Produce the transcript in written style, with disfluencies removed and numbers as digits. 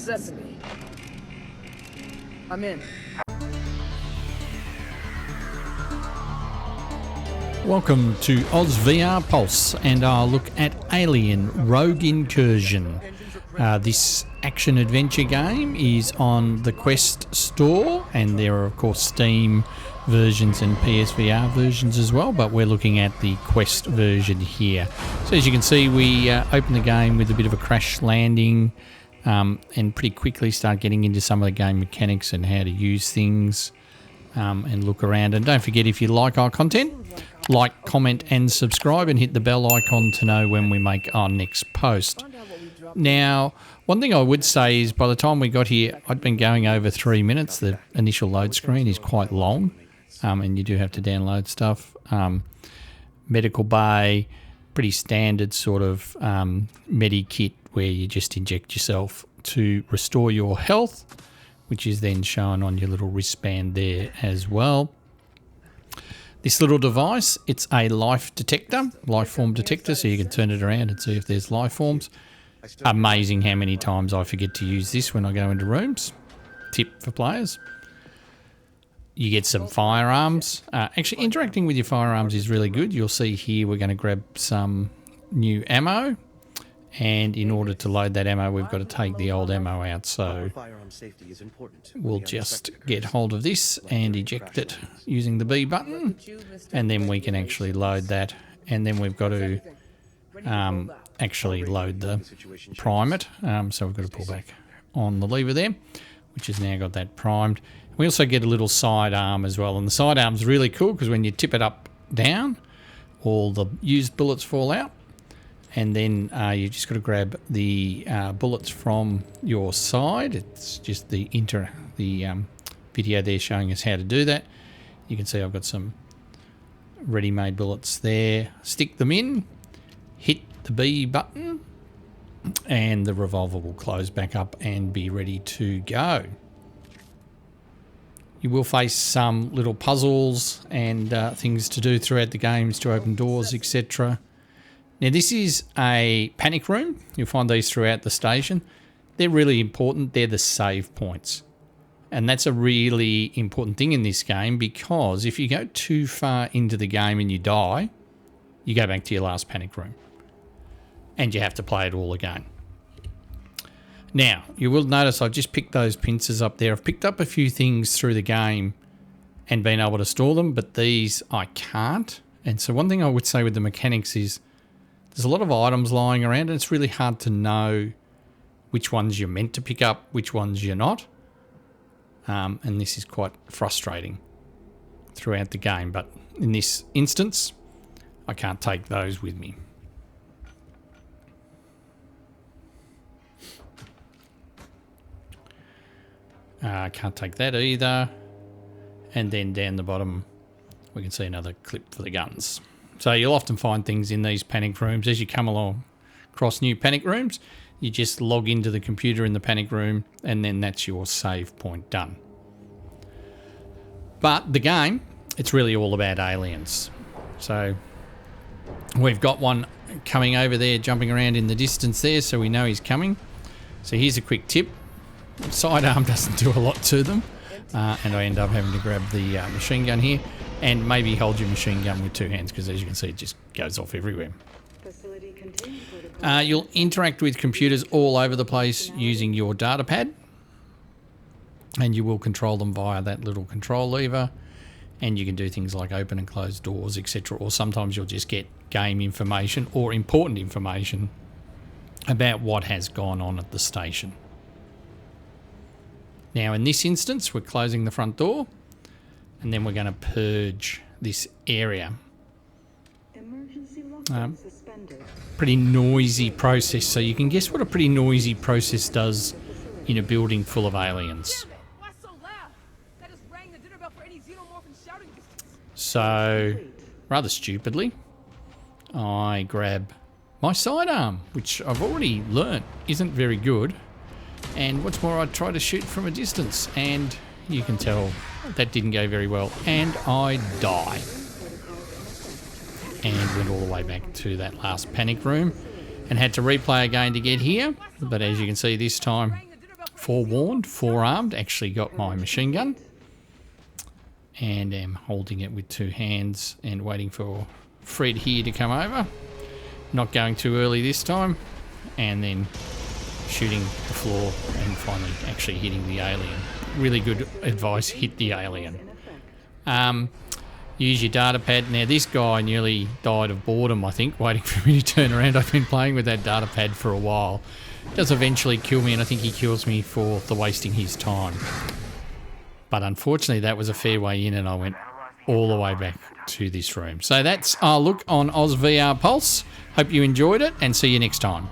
Sesame. I'm in. Welcome to Oz VR Pulse and our look at Alien Rogue Incursion. This action-adventure game is on the Quest store, and there are of course Steam versions and PSVR versions as well, but we're looking at the Quest version here. So as you can see, we open the game with a bit of a crash landing and pretty quickly start getting into some of the game mechanics and how to use things and look around. And don't forget, if you like our content, like, comment and subscribe, and hit the bell icon to know when we make our next post. Now, one thing I would say is by the time we got here, I'd been going over 3 minutes. The initial load screen is quite long, and you do have to download stuff. Medical bay, pretty standard sort of medi-kit where you just inject yourself to restore your health, which is then shown on your little wristband there as well. This little device, it's a life form detector, so you can turn it around and see if there's life forms. Amazing how many times I forget to use this when I go into rooms. Tip for players. You get some firearms. Actually, interacting with your firearms is really good. You'll see here we're going to grab some new ammo. And in order to load that ammo, we've got to take the old ammo out. So we'll just get hold of this and eject it using the B button. And then we can actually load that. And then we've got to actually load the prime it. So we've got to pull back on the lever there, which has now got that primed. We also get a little sidearm as well. And the sidearm's really cool because when you tip it up, down, all the used bullets fall out. And then you just got to grab the bullets from your side. It's just the video there showing us how to do that. You can see I've got some ready-made bullets there. Stick them in, hit the B button, and the revolver will close back up and be ready to go. You will face some little puzzles and things to do throughout the games to open doors, etc. Now this is a panic room. You'll find these throughout the station. They're really important. They're the save points. And that's a really important thing in this game, because if you go too far into the game and you die, you go back to your last panic room. And you have to play it all again. Now, you will notice I've just picked those pincers up there. I've picked up a few things through the game and been able to store them, but these I can't. And so one thing I would say with the mechanics is there's a lot of items lying around, and it's really hard to know which ones you're meant to pick up, which ones you're not. And this is quite frustrating throughout the game. But in this instance, I can't take those with me. I can't take that either. And then down the bottom, we can see another clip for the guns. So you'll often find things in these panic rooms. As you come along across new panic rooms, you just log into the computer in the panic room, and then that's your save point done. But the game, it's really all about aliens. So we've got one coming over there, jumping around in the distance there, so we know he's coming. So here's a quick tip. Sidearm doesn't do a lot to them, and I end up having to grab the machine gun here. And maybe hold your machine gun with two hands, because as you can see, it just goes off everywhere. You'll interact with computers all over the place using your data pad. And you will control them via that little control lever. And you can do things like open and close doors, etc. Or sometimes you'll just get game information or important information about what has gone on at the station. Now in this instance, we're closing the front door. And then we're going to purge this area. Pretty noisy process. So you can guess what a pretty noisy process does in a building full of aliens. Why so loud? That just rang the dinner bell for any Xenomorph in shouting distance. So, rather stupidly, I grab my sidearm, which I've already learnt isn't very good. And what's more, I try to shoot from a distance, and you can tell that didn't go very well, and I die. And went all the way back to that last panic room and had to replay again to get here. But as you can see this time, forewarned, forearmed, actually got my machine gun. And am holding it with two hands and waiting for Fred here to come over. Not going too early this time. And then shooting the floor and finally actually hitting the alien. Really good advice, hit the alien. Use your data pad. Now this guy nearly died of boredom, I think, waiting for me to turn around. I've been playing with that data pad for a while. Does eventually kill me, and I think he kills me for the wasting his time. But unfortunately that was a fair way in and I went all the way back to this room. So that's our look on Oz VR Pulse. Hope you enjoyed it and see you next time.